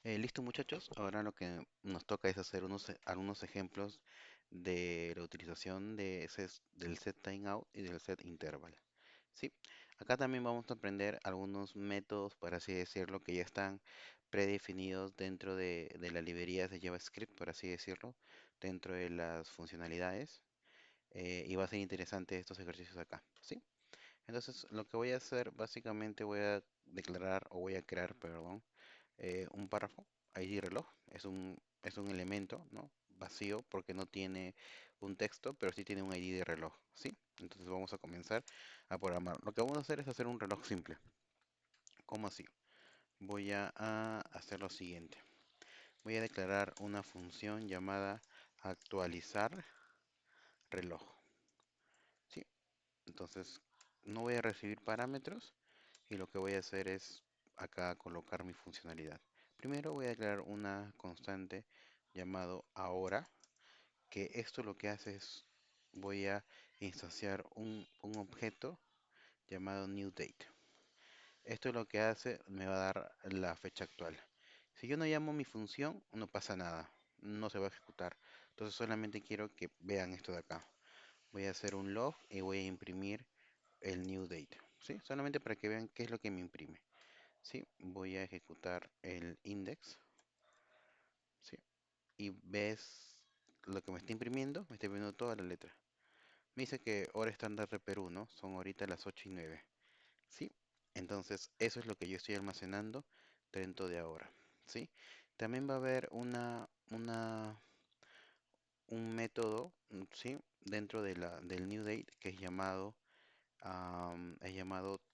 Listo muchachos, ahora lo que nos toca es hacer algunos ejemplos de la utilización del set timeout y del set interval. Sí, acá también vamos a aprender algunos métodos, por así decirlo, que ya están predefinidos dentro de las librerías de JavaScript, por así decirlo, dentro de las funcionalidades. Y va a ser interesante estos ejercicios acá, ¿sí? Entonces, lo que voy a hacer, básicamente voy a declarar o voy a crear, perdón, un párrafo, ID reloj, es un elemento, ¿no? Vacío porque no tiene un texto, pero sí tiene un ID de reloj, ¿sí? Entonces vamos a comenzar a programar. Lo que vamos a hacer es hacer un reloj simple. ¿Cómo así? Voy a hacer lo siguiente. Voy a declarar una función llamada actualizar reloj, ¿sí? Entonces no voy a recibir parámetros y lo que voy a hacer es acá colocar mi funcionalidad. Primero voy a declarar una constante llamado ahora, que esto lo que hace es voy a instanciar un objeto llamado new date. Esto lo que hace me va a dar la fecha actual. Si yo no llamo mi función, no pasa nada, no se va a ejecutar. Entonces solamente quiero que vean esto de acá. Voy a hacer un log y voy a imprimir el new date, ¿sí? Solamente para que vean qué es lo que me imprime. Sí, voy a ejecutar el index, ¿sí? Y ves lo que me está imprimiendo, me está imprimiendo toda la letra. Me dice que hora estándar de Perú, ¿no? Son ahorita las 8:09, ¿sí? Entonces, eso es lo que yo estoy almacenando dentro de ahora, ¿sí? También va a haber un método, ¿sí? Dentro del new date que es llamado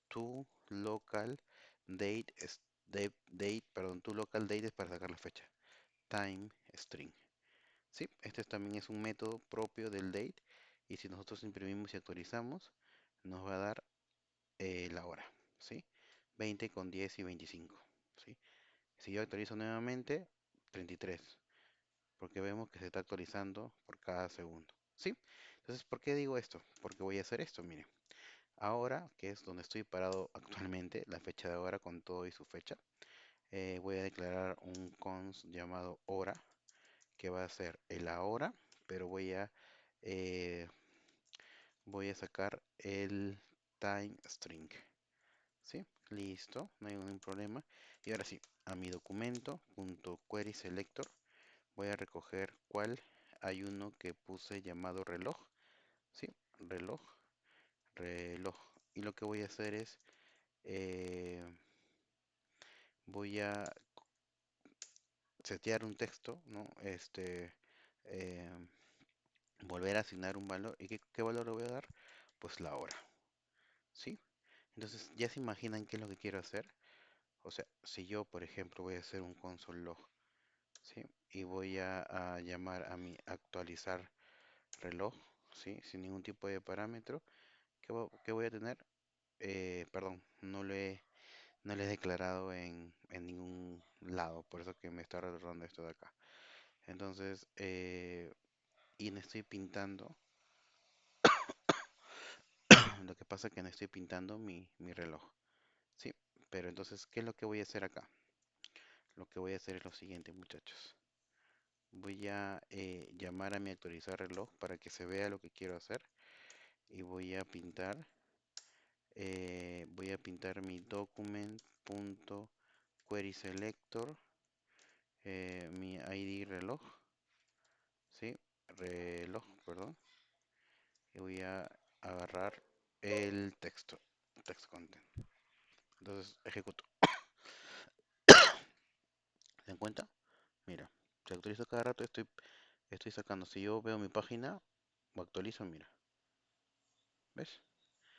toLocalDate, perdón, toLocalDate es para sacar la fecha. Time string. Sí, también es un método propio del date y si nosotros imprimimos y actualizamos, nos va a dar la hora, ¿sí? 20 con 10 y 25, ¿sí? Si yo actualizo nuevamente, 33, porque vemos que se está actualizando por cada segundo, ¿sí? Entonces, ¿por qué digo esto? Porque voy a hacer esto, miren. Ahora, que es donde estoy parado actualmente, la fecha de ahora con todo y su fecha, voy a declarar un const llamado hora que va a ser el ahora, pero eh, voy a sacar el time string. ¿Sí? Listo, no hay ningún problema. Y ahora sí, a mi documento, punto query selector, voy a recoger cuál hay uno que puse llamado reloj. ¿Sí? Reloj, reloj. Y lo que voy a hacer es, eh, voy a setear un texto, ¿no? Eh, volver a asignar un valor. ¿Y qué valor le voy a dar? Pues la hora, ¿sí? Entonces ya se imaginan qué es lo que quiero hacer. O sea, si yo, por ejemplo, voy a hacer un console log, ¿sí? Y voy a llamar a mi actualizar reloj, ¿sí? Sin ningún tipo de parámetro, ¿qué voy a tener? Perdón, no le he declarado en ningún lado, por eso que me está retornando esto de acá. Entonces, y no estoy pintando, lo que pasa es que no estoy pintando mi reloj, ¿sí? Pero entonces, ¿qué es lo que voy a hacer acá? Lo que voy a hacer es lo siguiente, muchachos. Voy a llamar a mi actualizar reloj para que se vea lo que quiero hacer y voy a pintar mi document.querySelector, mi ID reloj, ¿sí? Reloj, perdón, y voy a agarrar el texto, text content. Entonces ejecuto. ¿Se dan cuenta? Mira, si actualizo cada rato estoy sacando. Si yo veo mi página o actualizo, mira, ¿ves?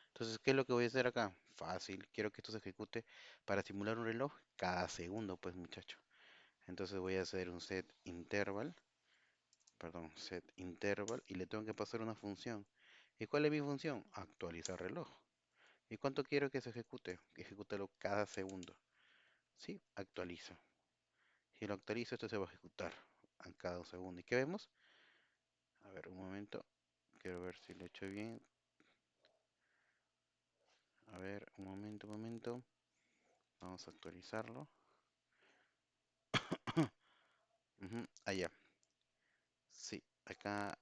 Entonces, ¿qué es lo que voy a hacer acá? Fácil, quiero que esto se ejecute para simular un reloj cada segundo, pues muchacho. Entonces voy a hacer un set interval y le tengo que pasar una función. ¿Y cuál es mi función? Actualizar reloj. ¿Y cuánto quiero que se ejecute? Ejecútalo cada segundo. ¿Sí? Actualizo. Si lo actualizo, esto se va a ejecutar a cada segundo. ¿Y qué vemos? A ver, un momento. Quiero ver si lo he hecho bien. A ver, un momento. Vamos a actualizarlo. Allá. Sí, acá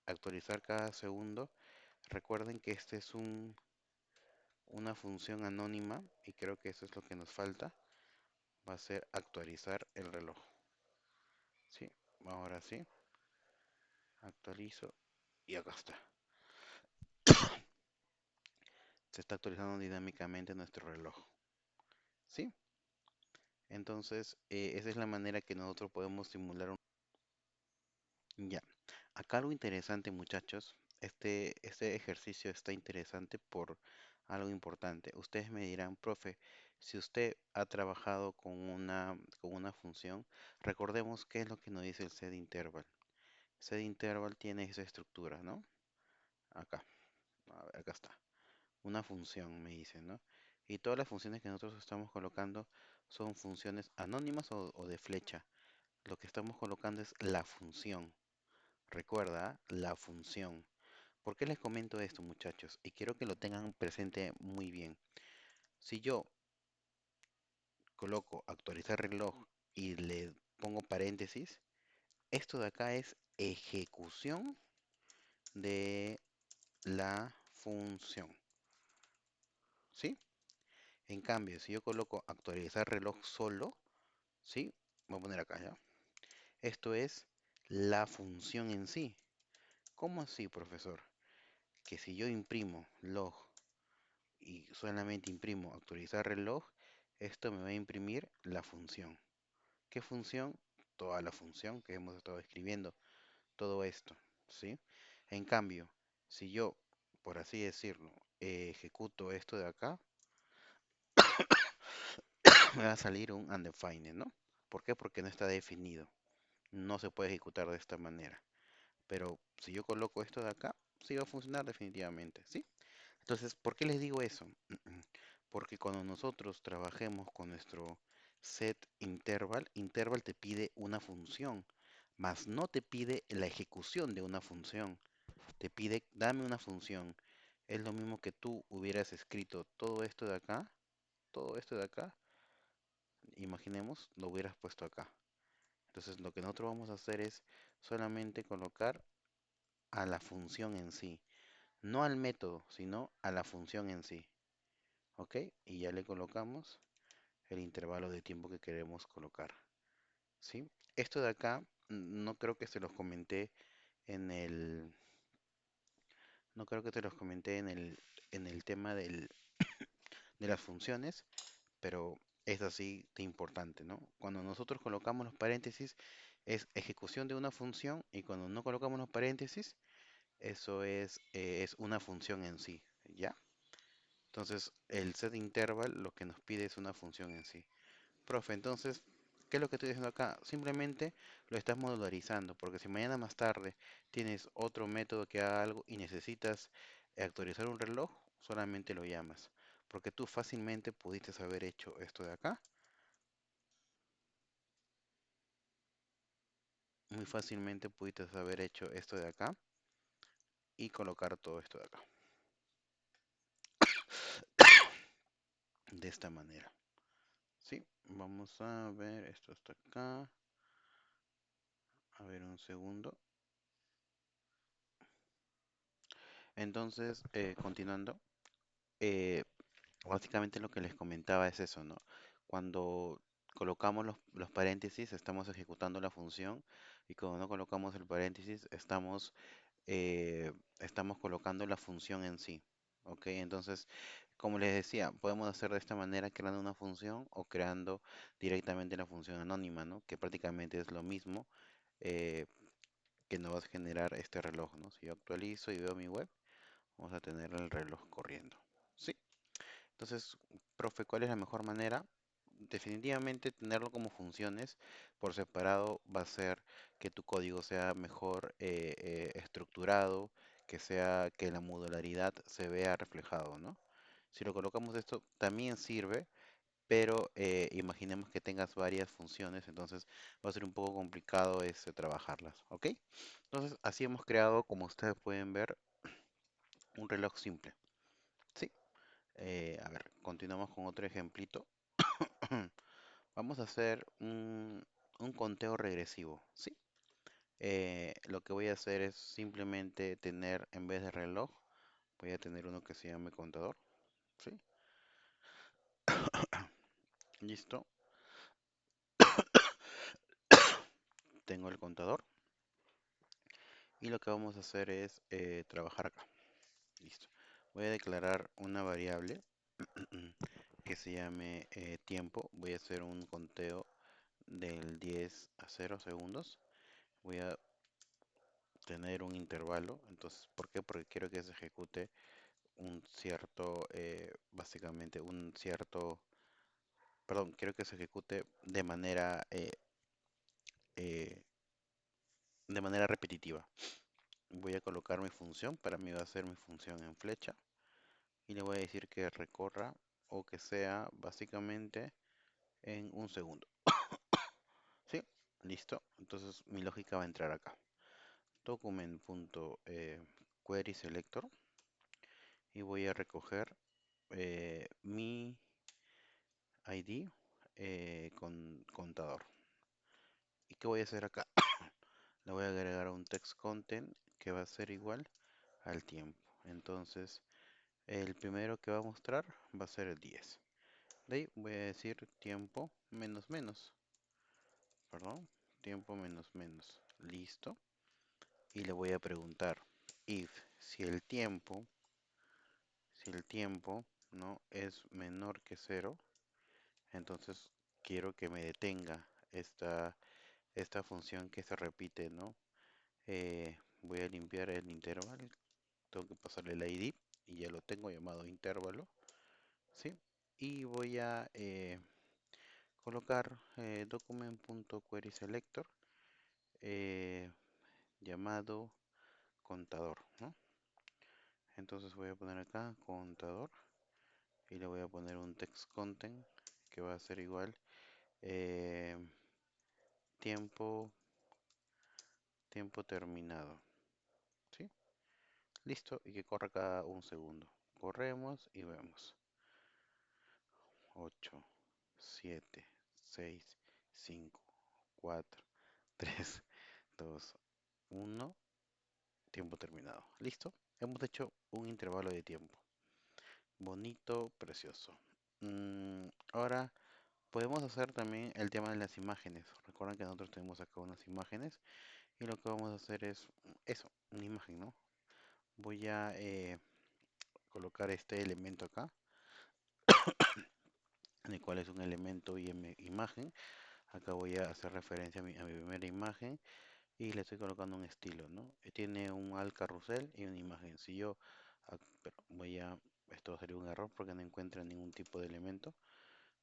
actualizar cada segundo. Recuerden que este es una función anónima y creo que eso es lo que nos falta. Va a ser actualizar el reloj. Sí, ahora sí, actualizo y acá está. Se está actualizando dinámicamente nuestro reloj. ¿Sí? Entonces, esa es la manera que nosotros podemos simular un... Ya. Acá algo interesante, muchachos. Este ejercicio está interesante por algo importante. Ustedes me dirán, profe, si usted ha trabajado con una función, recordemos qué es lo que nos dice el set interval. Set interval tiene esa estructura, ¿no? Acá, a ver, acá está. Una función, me dice, ¿no? Y todas las funciones que nosotros estamos colocando son funciones anónimas o de flecha. Lo que estamos colocando es la función. Recuerda, la función. ¿Por qué les comento esto, muchachos? Y quiero que lo tengan presente muy bien. Si yo coloco actualizar reloj y le pongo paréntesis, esto de acá es ejecución de la función. ¿Sí? En cambio, si yo coloco actualizar reloj solo, ¿sí? Voy a poner acá ya. Esto es la función en sí. ¿Cómo así, profesor? Que si yo imprimo log y solamente imprimo actualizar reloj, esto me va a imprimir la función. ¿Qué función? Toda la función que hemos estado escribiendo, todo esto, ¿sí? En cambio, si yo, por así decirlo, ejecuto esto de acá, me va a salir un undefined, ¿no? ¿Por qué? Porque no está definido. No se puede ejecutar de esta manera. Pero si yo coloco esto de acá, sí va a funcionar definitivamente, ¿sí? Entonces, ¿por qué les digo eso? Porque cuando nosotros trabajemos con nuestro set interval, interval te pide una función, mas no te pide la ejecución de una función. Te pide, dame una función. Es lo mismo que tú hubieras escrito todo esto de acá, imaginemos, lo hubieras puesto acá. Entonces, lo que nosotros vamos a hacer es solamente colocar a la función en sí, no al método, sino a la función en sí. ¿Ok? Y ya le colocamos el intervalo de tiempo que queremos colocar. ¿Sí? Esto de acá, no creo que se los comenté en el, no creo que te los comenté en el tema de las funciones, pero es así de importante, ¿no? Cuando nosotros colocamos los paréntesis, es ejecución de una función y cuando no colocamos los paréntesis, eso es una función en sí, ¿ya? Entonces, el set interval lo que nos pide es una función en sí. Profe, entonces, ¿qué es lo que estoy diciendo acá? Simplemente lo estás modularizando, porque si mañana más tarde tienes otro método que haga algo y necesitas actualizar un reloj, solamente lo llamas. Porque tú fácilmente pudiste haber hecho esto de acá, muy fácilmente pudiste haber hecho esto de acá y colocar todo esto de acá. De esta manera. Sí, vamos a ver, esto está acá. A ver un segundo. Entonces, continuando, eh, básicamente lo que les comentaba es eso, ¿no? Cuando colocamos los paréntesis, estamos ejecutando la función y cuando no colocamos el paréntesis, estamos colocando la función en sí. ¿Ok? Entonces, como les decía, podemos hacer de esta manera creando una función o creando directamente la función anónima, ¿no? Que prácticamente es lo mismo eh, que nos va a generar este reloj, ¿no? Si yo actualizo y veo mi web, vamos a tener el reloj corriendo. ¿Sí? Entonces, profe, ¿cuál es la mejor manera? Definitivamente tenerlo como funciones por separado va a hacer que tu código sea mejor estructurado, que la modularidad se vea reflejado, ¿no? Si lo colocamos esto también sirve, pero imaginemos que tengas varias funciones, entonces va a ser un poco complicado trabajarlas, ¿ok? Entonces, así hemos creado, como ustedes pueden ver, un reloj simple. Sí. A ver, continuamos con otro ejemplito. Vamos a hacer un... un conteo regresivo, ¿sí? Lo que voy a hacer es simplemente tener, en vez de reloj, voy a tener uno que se llame contador, ¿sí? Listo, tengo el contador y lo que vamos a hacer es trabajar acá. Listo. Voy a declarar una variable que se llame tiempo. Voy a hacer un conteo del 10 a 0 segundos. Voy a tener un intervalo. Entonces, ¿por qué? Porque quiero que se ejecute un cierto, básicamente un cierto, perdón, quiero que se ejecute eh, de manera repetitiva. Voy a colocar mi función, para mí va a ser mi función en flecha, y le voy a decir que recorra o que sea básicamente en un segundo. ¿Sí? Listo. Entonces mi lógica va a entrar acá. Document.query selector y voy a recoger mi ID con contador. ¿Y qué voy a hacer acá? Le voy a agregar un text content que va a ser igual al tiempo. Entonces, el primero que va a mostrar va a ser el 10. De ahí voy a decir tiempo menos menos. Perdón, tiempo menos menos. Listo. Y le voy a preguntar if si el tiempo no es menor que cero, entonces quiero que me detenga esta función que se repite, ¿no? Voy a limpiar el intervalo, tengo que pasarle el ID y ya lo tengo llamado intervalo, ¿sí? Y voy a colocar document.querySelector llamado contador, ¿no? Entonces voy a poner acá contador y le voy a poner un text content que va a ser igual eh, tiempo tiempo terminado, ¿sí? Listo, y que corra cada un segundo. Corremos y vemos. 8, 7, 6, 5, 4, 3, 2, 1. Tiempo terminado. Listo. Hemos hecho un intervalo de tiempo. Bonito, precioso. Ahora podemos hacer también el tema de las imágenes. Recuerden que nosotros tenemos acá unas imágenes y lo que vamos a hacer es eso, una imagen, ¿no? Voy a colocar este elemento acá, en el cual es un elemento imagen. Acá voy a hacer referencia a mi primera imagen y le estoy colocando un estilo, ¿no? Tiene un alt carrusel y una imagen. Si yo pero esto sería un error porque no encuentro ningún tipo de elemento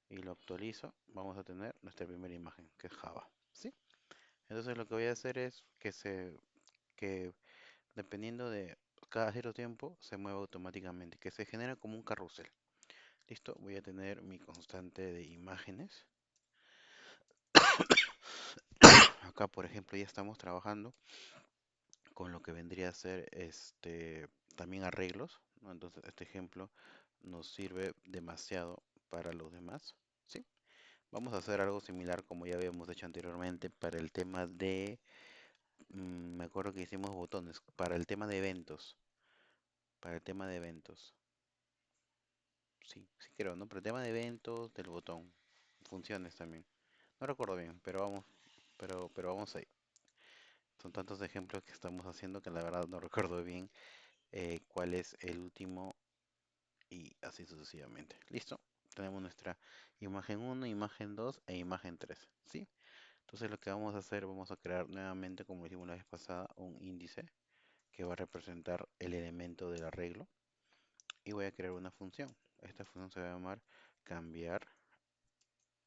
y lo actualizo, vamos a tener nuestra primera imagen, que es Java, ¿sí? Entonces lo que voy a hacer es que dependiendo de cada cierto tiempo se mueva automáticamente, que se genera como un carrusel. Listo, voy a tener mi constante de imágenes. Acá, por ejemplo, ya estamos trabajando con lo que vendría a ser también arreglos, ¿no? Entonces, este ejemplo nos sirve demasiado para los demás, ¿sí? Vamos a hacer algo similar como ya habíamos hecho anteriormente para el tema me acuerdo que hicimos botones, para el tema de eventos, para el tema de eventos, sí, sí creo, ¿no? Para el tema de eventos del botón, funciones también. No recuerdo bien, pero vamos ahí. Son tantos ejemplos que estamos haciendo que la verdad no recuerdo bien cuál es el último y así sucesivamente. ¿Listo? Tenemos nuestra imagen uno, imagen 2 e imagen 3, ¿sí? Entonces lo que vamos a hacer, vamos a crear nuevamente, como hicimos la vez pasada, un índice que va a representar el elemento del arreglo y voy a crear una función. Esta función se va a llamar cambiar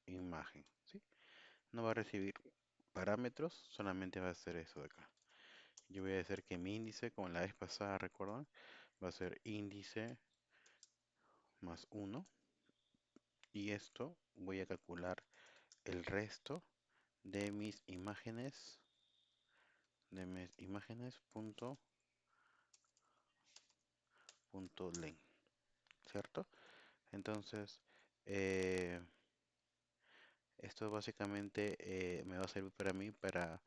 imagen, ¿sí? No va a recibir parámetros, solamente va a hacer eso de acá. Yo voy a decir que mi índice, como la vez pasada, recuerdan, va a ser índice más uno y esto voy a calcular el resto de mis imágenes punto len, ¿cierto? Entonces, eh, Esto básicamente me va a servir para mí para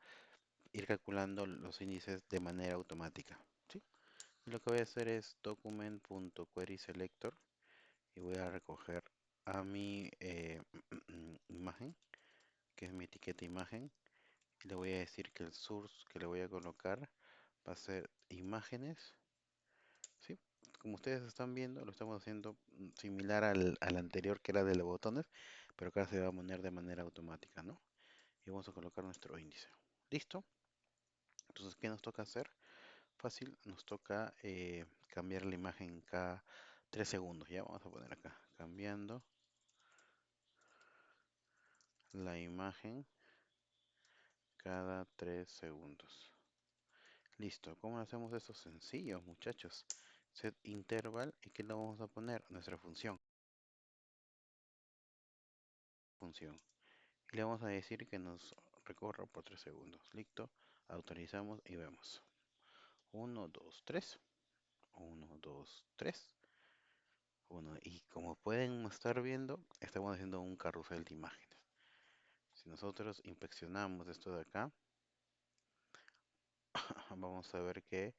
ir calculando los índices de manera automática. ¿Sí? Y lo que voy a hacer es document.querySelector y voy a recoger a mi imagen, que es mi etiqueta imagen. Y le voy a decir que el source que le voy a colocar va a ser imágenes. ¿Sí? Como ustedes están viendo, lo estamos haciendo similar al anterior que era de los botones, pero acá se va a poner de manera automática, ¿no? Y vamos a colocar nuestro índice. ¿Listo? Entonces, ¿qué nos toca hacer? Fácil, nos toca cambiar la imagen cada 3 segundos. Ya vamos a poner acá, cambiando la imagen cada 3 segundos. Listo, ¿cómo hacemos eso? Sencillo, muchachos. Set interval, ¿y qué le vamos a poner? Nuestra función. Y le vamos a decir que nos recorra por 3 segundos. Listo, autorizamos y vemos. 1, 2, 3. 1, 2, 3. 1. Y como pueden estar viendo, estamos haciendo un carrusel de imágenes. Si nosotros inspeccionamos esto de acá, vamos a ver que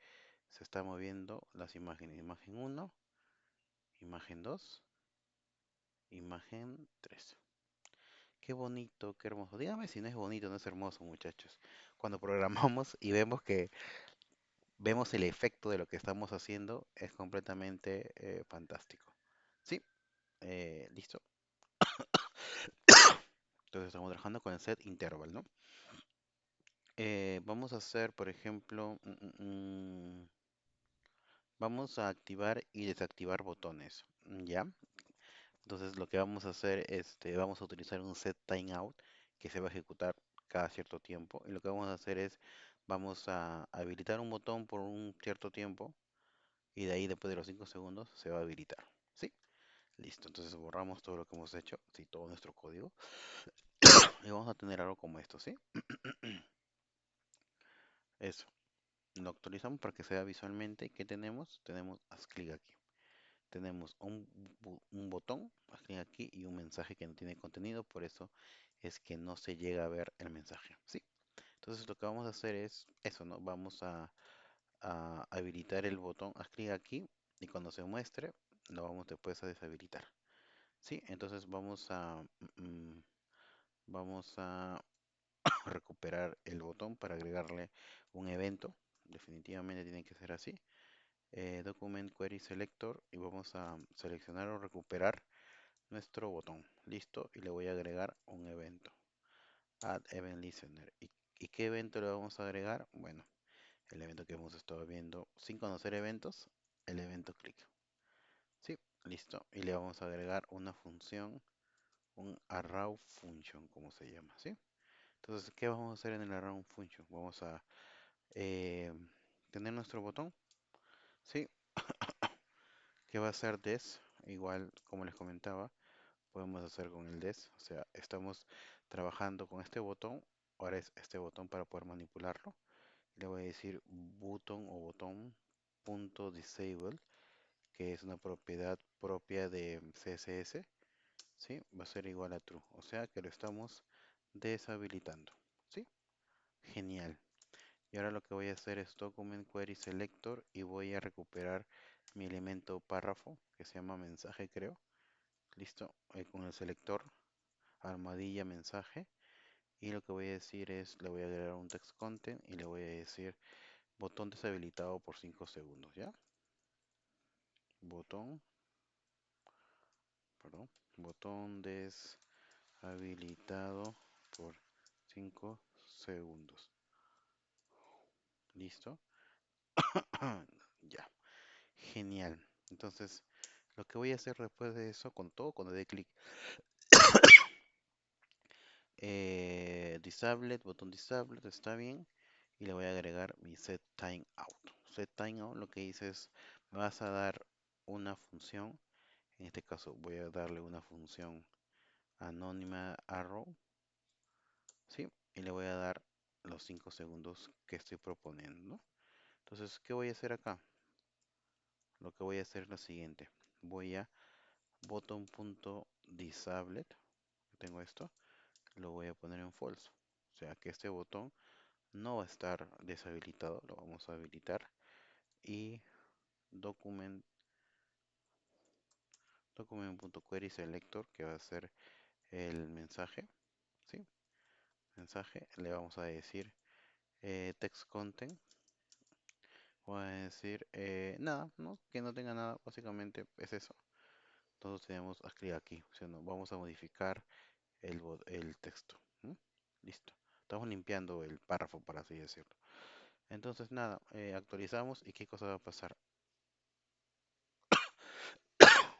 se está moviendo las imágenes. Imagen 1, imagen 2, imagen 3. Qué bonito, qué hermoso. Dígame si no es bonito, no es hermoso, muchachos. Cuando programamos y vemos el efecto de lo que estamos haciendo, es completamente fantástico. Sí, listo. Entonces estamos trabajando con el set interval, ¿no? Vamos a hacer, por ejemplo, vamos a activar y desactivar botones, ¿ya? Entonces lo que vamos a hacer, vamos a utilizar un set timeout que se va a ejecutar cada cierto tiempo. Y lo que vamos a hacer es, vamos a habilitar un botón por un cierto tiempo y de ahí después de los 5 segundos se va a habilitar. ¿Sí? Listo, entonces borramos todo lo que hemos hecho, sí, todo nuestro código. Y vamos a tener algo como esto, ¿sí? Eso. Lo actualizamos para que se vea visualmente. ¿Qué tenemos? Tenemos, haz clic aquí. Tenemos un botón, haz clic aquí y un mensaje que no tiene contenido, por eso es que no se llega a ver el mensaje. ¿Sí? Entonces lo que vamos a hacer es eso, ¿no? Vamos a habilitar el botón, haz clic aquí y cuando se muestre lo vamos después a deshabilitar. ¿Sí? Entonces vamos a recuperar el botón para agregarle un evento. Definitivamente tiene que ser así. Document Query Selector y vamos a seleccionar o recuperar nuestro botón. Listo. Y le voy a agregar un evento. Add Event Listener. ¿Y qué evento le vamos a agregar? Bueno, el evento que hemos estado viendo sin conocer eventos, el evento click. Sí, listo. Y le vamos a agregar una función, un arrow function, como se llama, ¿sí? Entonces, ¿qué vamos a hacer en el arrow function? Vamos a eh, tener nuestro botón, ¿sí? Que va a ser des, igual como les comentaba, podemos hacer con el des, o sea, estamos trabajando con este botón, ahora es este botón para poder manipularlo. Le voy a decir button o botón punto disable, que es una propiedad propia de CSS, ¿sí? Va a ser igual a true, o sea que lo estamos deshabilitando, ¿sí? Genial. Y ahora lo que voy a hacer es document query selector y voy a recuperar mi elemento párrafo, que se llama mensaje, creo. Listo, con el selector, almohadilla mensaje. Y lo que voy a decir es, le voy a agregar un text content y le voy a decir botón deshabilitado por 5 segundos, ¿ya? Botón, perdón, botón deshabilitado por 5 segundos. ¿Listo? Ya, genial. Entonces, lo que voy a hacer después de eso, con todo, cuando dé clic, disabled, botón disabled, está bien. Y le voy a agregar mi set time out. Set time out lo que dice es, me vas a dar una función. En este caso voy a darle una función anónima arrow, ¿sí? Y le voy a dar los 5 segundos que estoy proponiendo, ¿no? Entonces, ¿qué voy a hacer acá? Lo que voy a hacer es lo siguiente. Voy a button.disabled, tengo esto, lo voy a poner en false. O sea que este botón no va a estar deshabilitado, lo vamos a habilitar. Y document, document.query selector, que va a ser el mensaje, ¿sí? Mensaje, le vamos a decir text content, voy a decir nada, ¿no? Que no tenga nada, básicamente es eso. Entonces tenemos clic aquí, o sea, no, vamos a modificar el texto. ¿M? Listo. Estamos limpiando el párrafo, para así decirlo. Entonces, nada, actualizamos y qué cosa va a pasar.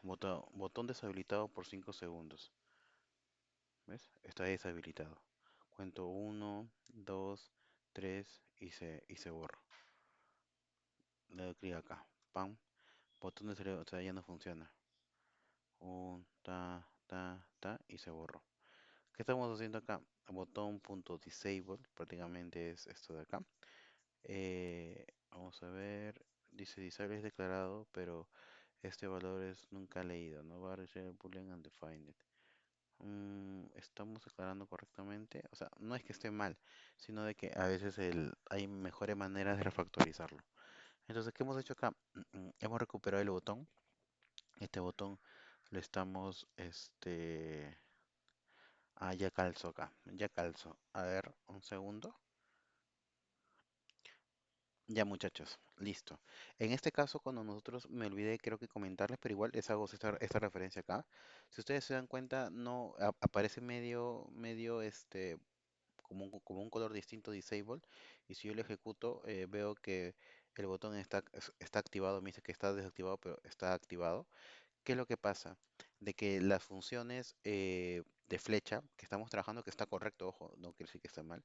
Botón deshabilitado por 5 segundos. ¿Ves? Está deshabilitado. Cuento uno, 2, 3 y se borra. Le doy clic acá. Pam. Botón deshabilitado, o sea, ya no funciona. Un, ta, y se borró. ¿Qué estamos haciendo acá? Botón.disable, prácticamente es esto de acá. Vamos a ver, dice disable es declarado, pero este valor es nunca leído, no va a recibir boolean undefined. Estamos declarando correctamente, o sea, no es que esté mal, sino de que a veces hay mejores maneras de refactorizarlo. Entonces, ¿qué hemos hecho acá? Hemos recuperado el botón. Este botón lo estamos, ya calzo acá, ya calzo. A ver, un segundo. Ya muchachos, listo. En este caso, cuando nosotros, me olvidé creo que comentarles, pero igual les hago esta referencia acá. Si ustedes se dan cuenta, no aparece medio como un color distinto disable. Y si yo lo ejecuto, veo que el botón está activado, me dice que está desactivado, pero está activado. ¿Qué es lo que pasa? De que las funciones de flecha que estamos trabajando, que está correcto, ojo, no quiere decir que está mal,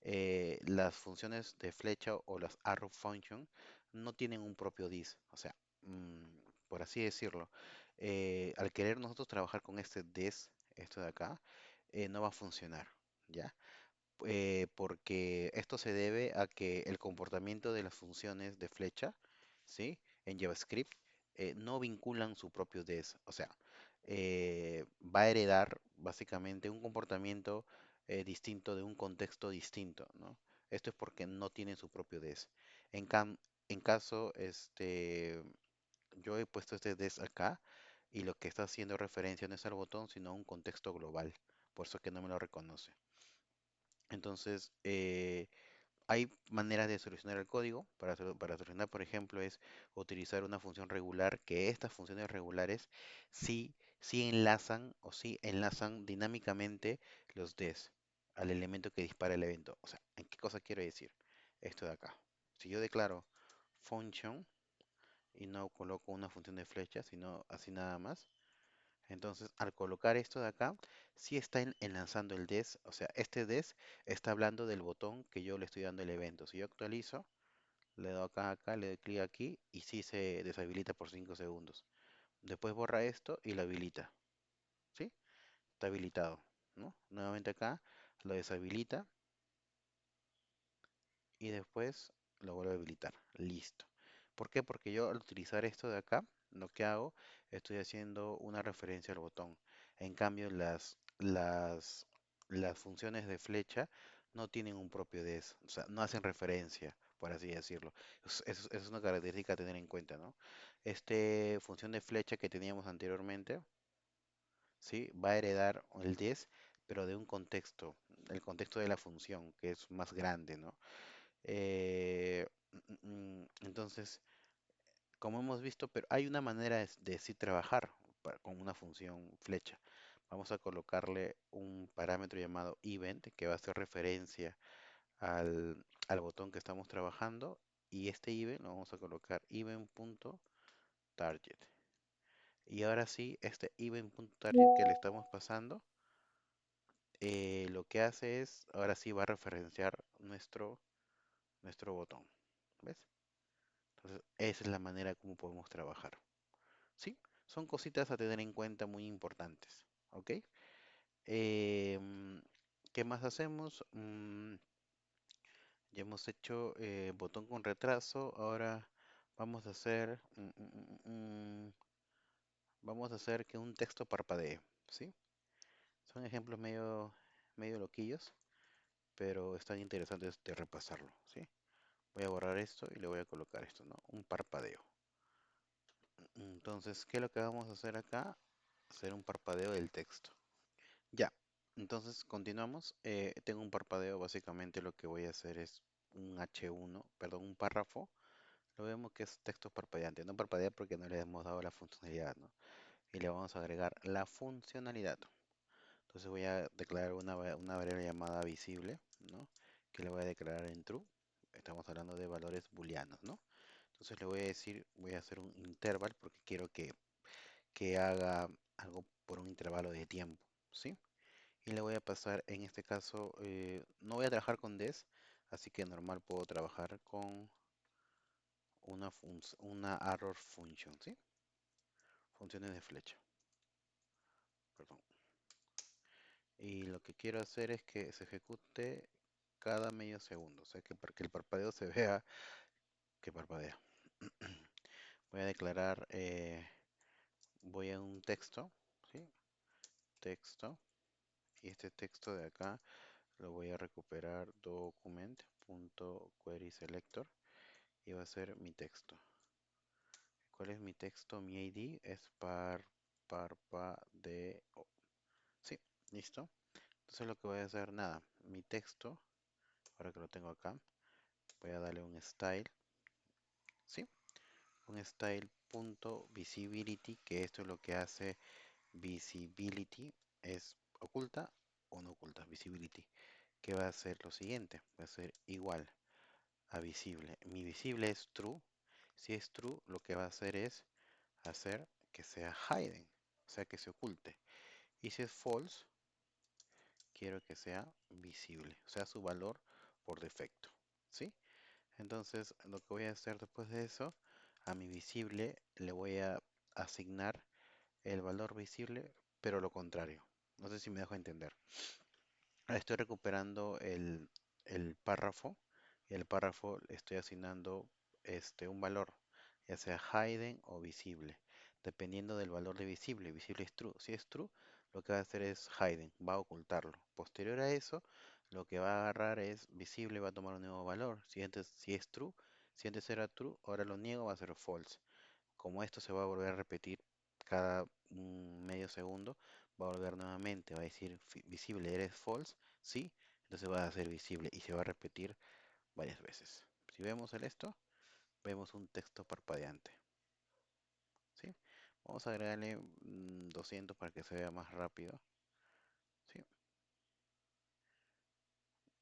las funciones de flecha o las arrow function no tienen un propio dis, o sea, por así decirlo, al querer nosotros trabajar con este this, esto de acá, no va a funcionar, ¿ya? Porque esto se debe a que el comportamiento de las funciones de flecha, ¿sí? En JavaScript no vinculan su propio des, o sea, va a heredar básicamente un comportamiento distinto de un contexto distinto, ¿no? Esto es porque no tienen su propio des. En caso, yo he puesto este des acá y lo que está haciendo referencia no es al botón, sino a un contexto global, por eso que no me lo reconoce. Entonces, hay maneras de solucionar el código. Para solucionar, por ejemplo, es utilizar una función regular, que estas funciones regulares sí enlazan o sí enlazan dinámicamente los des al elemento que dispara el evento. O sea, ¿en qué cosa quiero decir? Esto de acá. Si yo declaro function y no coloco una función de flecha, sino así nada más, entonces, al colocar esto de acá, sí está enlazando el des, o sea, este des está hablando del botón que yo le estoy dando el evento. Si yo actualizo, le doy acá, le doy clic aquí y sí se deshabilita por 5 segundos. Después borra esto y lo habilita, ¿sí? Está habilitado, ¿no? Nuevamente acá lo deshabilita y después lo vuelvo a habilitar. Listo. ¿Por qué? Porque yo al utilizar esto de acá, lo que hago, estoy haciendo una referencia al botón. En cambio, las funciones de flecha no tienen un propio des, o sea, no hacen referencia, por así decirlo. Es una característica a tener en cuenta, ¿no? Función de flecha que teníamos anteriormente, ¿sí? Va a heredar el des, pero de un contexto, el contexto de la función, que es más grande, ¿no? Entonces, como hemos visto, pero hay una manera de sí trabajar con una función flecha. Vamos a colocarle un parámetro llamado event que va a hacer referencia al botón que estamos trabajando y este event lo vamos a colocar event.target. Y ahora sí, este event.target que le estamos pasando, lo que hace es, ahora sí va a referenciar nuestro botón. ¿Ves? Entonces, esa es la manera como podemos trabajar. ¿Sí? Son cositas a tener en cuenta muy importantes. ¿Ok? Em, ¿Qué más hacemos? Ya hemos hecho botón con retraso. Ahora vamos a hacer, vamos a hacer que un texto parpadee. ¿Sí? Son ejemplos medio, medio loquillos, pero están interesantes de repasarlo, ¿sí? Voy a borrar esto y le voy a colocar esto, ¿no? Un parpadeo. Entonces, ¿qué es lo que vamos a hacer acá? Hacer un parpadeo del texto. Ya, entonces continuamos. Tengo un parpadeo, básicamente lo que voy a hacer es un H1, perdón, un párrafo. Lo vemos que es texto parpadeante. No parpadea porque no le hemos dado la funcionalidad, ¿no? Y le vamos a agregar la funcionalidad. Entonces voy a declarar una variable llamada visible, ¿no? Que le voy a declarar en true. Estamos hablando de valores booleanos, ¿no? Entonces le voy a decir, voy a hacer un interval porque quiero que haga algo por un intervalo de tiempo, ¿sí? Y le voy a pasar, en este caso, no voy a trabajar con des, así que normal puedo trabajar con una arrow function, ¿sí? Funciones de flecha, perdón. Y lo que quiero hacer es que se ejecute cada medio segundo, o sea que para que el parpadeo se vea que parpadea. Voy a declarar, voy a un texto, ¿sí? Texto, y este texto de acá lo voy a recuperar document.querySelector y va a ser mi texto. ¿Cuál es mi texto? Mi ID es parpadeo. Sí, listo. Entonces lo que voy a hacer, nada, mi texto, ahora que lo tengo acá, voy a darle un style, ¿sí? Un style.visibility, que esto es lo que hace visibility, es oculta o no oculta, visibility, que va a ser lo siguiente, va a ser igual a visible. Mi visible es true. Si es true, lo que va a hacer es hacer que sea hidden, o sea que se oculte. Y si es false, quiero que sea visible, o sea su valor por defecto, ¿sí? Entonces lo que voy a hacer después de eso, a mi visible le voy a asignar el valor visible, pero lo contrario. No sé si me dejo entender. Estoy recuperando el párrafo y el párrafo le estoy asignando un valor, ya sea hidden o visible, dependiendo del valor de visible. Visible es true. Si es true, lo que va a hacer es hidden, va a ocultarlo. Posterior a eso, lo que va a agarrar es visible, va a tomar un nuevo valor. Si es true, si antes era true, ahora lo niego, va a ser false. Como esto se va a volver a repetir cada medio segundo, va a volver nuevamente, va a decir visible, eres false, sí, entonces va a ser visible y se va a repetir varias veces. Si vemos esto, vemos un texto parpadeante, ¿sí? Vamos a agregarle 200 para que se vea más rápido, ¿sí?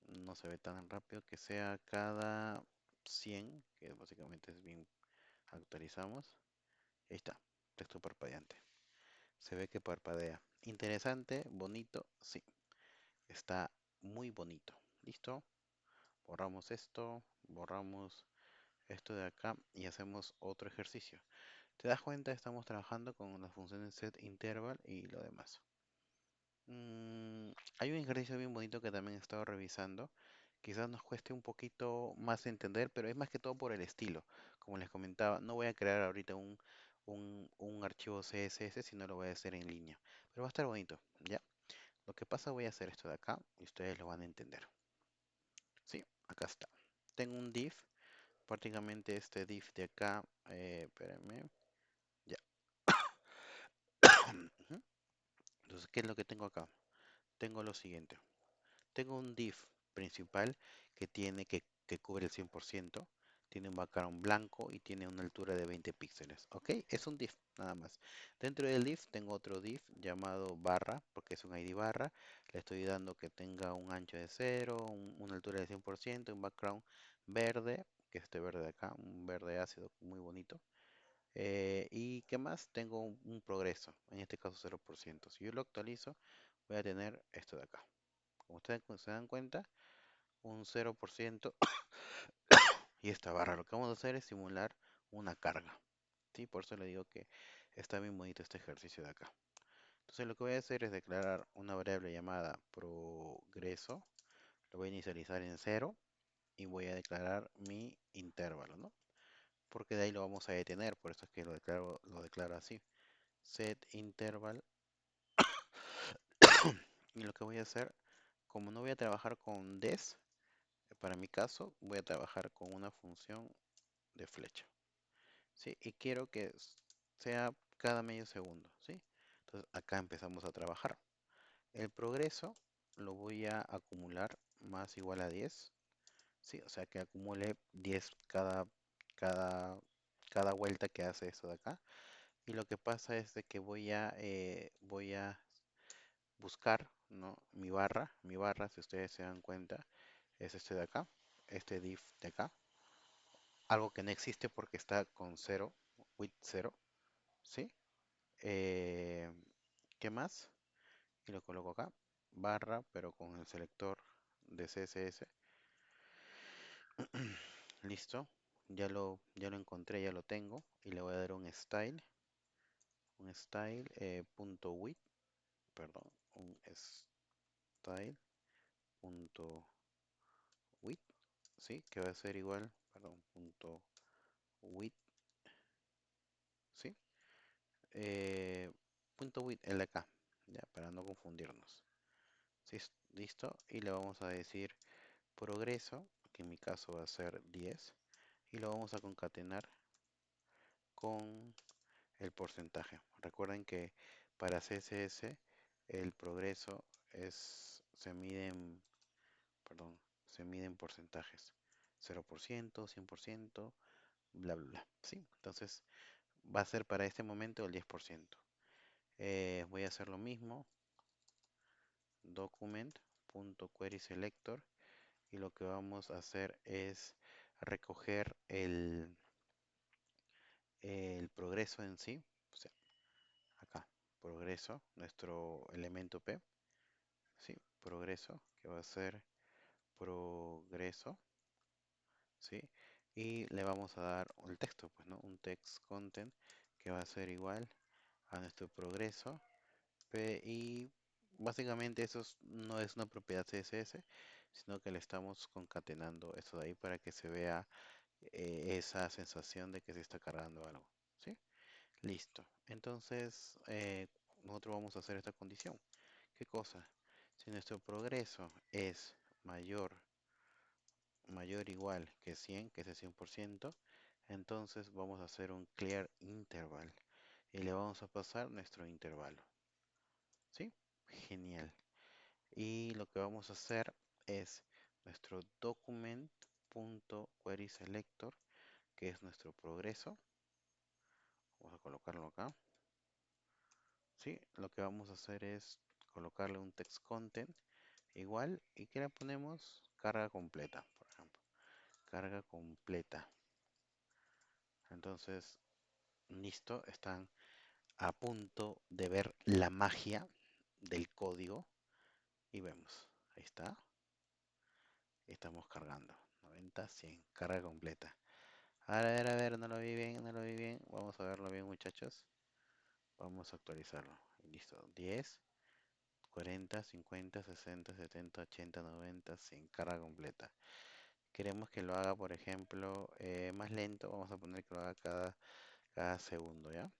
No se ve tan rápido, que sea cada 100, que básicamente es bien, actualizamos. Ahí está, texto parpadeante. Se ve que parpadea. Interesante, bonito, sí. Está muy bonito. ¿Listo? Borramos esto, borramos esto de acá y hacemos otro ejercicio. ¿Te das cuenta? Estamos trabajando con las funciones set, interval y lo demás. Hay un ejercicio bien bonito que también he estado revisando. Quizás nos cueste un poquito más entender, pero es más que todo por el estilo. Como les comentaba, no voy a crear ahorita un archivo CSS, sino lo voy a hacer en línea. Pero va a estar bonito, ¿ya? Lo que pasa, voy a hacer esto de acá y ustedes lo van a entender. Sí, acá está. Tengo un div, prácticamente este div de acá, espérenme, ya. Ujú. Entonces, ¿qué es lo que tengo acá? Tengo lo siguiente. Tengo un div principal que cubre el 100%, tiene un background blanco y tiene una altura de 20 píxeles. ¿Ok? Es un div, nada más. Dentro del div tengo otro div llamado barra, porque es un ID barra. Le estoy dando que tenga un ancho de 0, una altura de 100%, un background verde, que es este verde de acá, un verde ácido muy bonito. ¿Y qué más? Tengo un progreso, en este caso 0%. Si yo lo actualizo, voy a tener esto de acá. Como ustedes se dan cuenta, un 0% y esta barra. Lo que vamos a hacer es simular una carga. ¿Sí? Por eso le digo que está bien bonito este ejercicio de acá. Entonces lo que voy a hacer es declarar una variable llamada progreso. Lo voy a inicializar en 0 y voy a declarar mi intervalo, ¿no? Porque de ahí lo vamos a detener, por eso es que lo declaro así. Set interval. Y lo que voy a hacer como no voy a trabajar con des, para mi caso, voy a trabajar con una función de flecha, ¿sí? Y quiero que sea cada medio segundo, ¿sí? Entonces acá empezamos a trabajar. El progreso lo voy a acumular más igual a 10, ¿sí? O sea que acumule 10 cada vuelta que hace esto de acá. Y lo que pasa es de que voy a buscar, ¿no? Mi barra, si ustedes se dan cuenta, es este de acá, este div de acá. Algo que no existe porque está con cero, with cero, ¿sí? Eh, ¿Qué más? Y lo coloco acá, barra, pero con el selector de CSS. Listo, ya lo encontré, ya lo tengo. Y le voy a dar un style punto width, perdón, un style punto width, ¿sí? Que va a ser igual, perdón, punto width, ¿sí? Eh, punto width, el de acá, ya, para no confundirnos. ¿Sí? Listo, y le vamos a decir progreso, que en mi caso va a ser 10, y lo vamos a concatenar con el porcentaje. Recuerden que para CSS el progreso perdón, se mide en porcentajes. 0%, 100%, bla, bla, bla. ¿Sí? Entonces va a ser para este momento el 10%. Voy a hacer lo mismo, document.querySelector, y lo que vamos a hacer es recoger el progreso en sí, o sea, acá, progreso, nuestro elemento P, ¿sí? Progreso, que va a ser progreso, ¿sí? Y le vamos a dar el texto, pues, ¿no? Un text content que va a ser igual a nuestro progreso, y básicamente no es una propiedad CSS, sino que le estamos concatenando eso de ahí para que se vea esa sensación de que se está cargando algo, ¿sí? Listo. Entonces, nosotros vamos a hacer esta condición. ¿Qué cosa? Si nuestro progreso es mayor o igual que 100, que es el 100%, entonces vamos a hacer un clear interval y le vamos a pasar nuestro intervalo. ¿Sí? Genial. Y lo que vamos a hacer es nuestro document.querySelector, que es nuestro progreso. Vamos a colocarlo acá. ¿Sí? Lo que vamos a hacer es colocarle un text content igual, y que le ponemos carga completa, por ejemplo. Carga completa. Entonces, listo, están a punto de ver la magia del código y vemos, ahí está, estamos cargando, 90, 100, carga completa. A ver, no lo vi bien, no lo vi bien, vamos a verlo bien, muchachos, vamos a actualizarlo, listo, 10, 40, 50, 60, 70, 80, 90, 100, carga completa. Queremos que lo haga, por ejemplo, más lento, vamos a poner que lo haga cada segundo, ¿ya?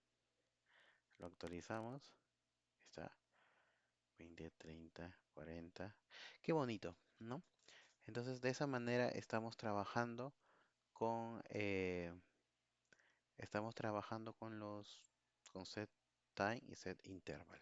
Lo actualizamos, está, 20, 30, 40. Qué bonito, ¿no? Entonces, de esa manera con, eh, estamos trabajando con set time y set interval.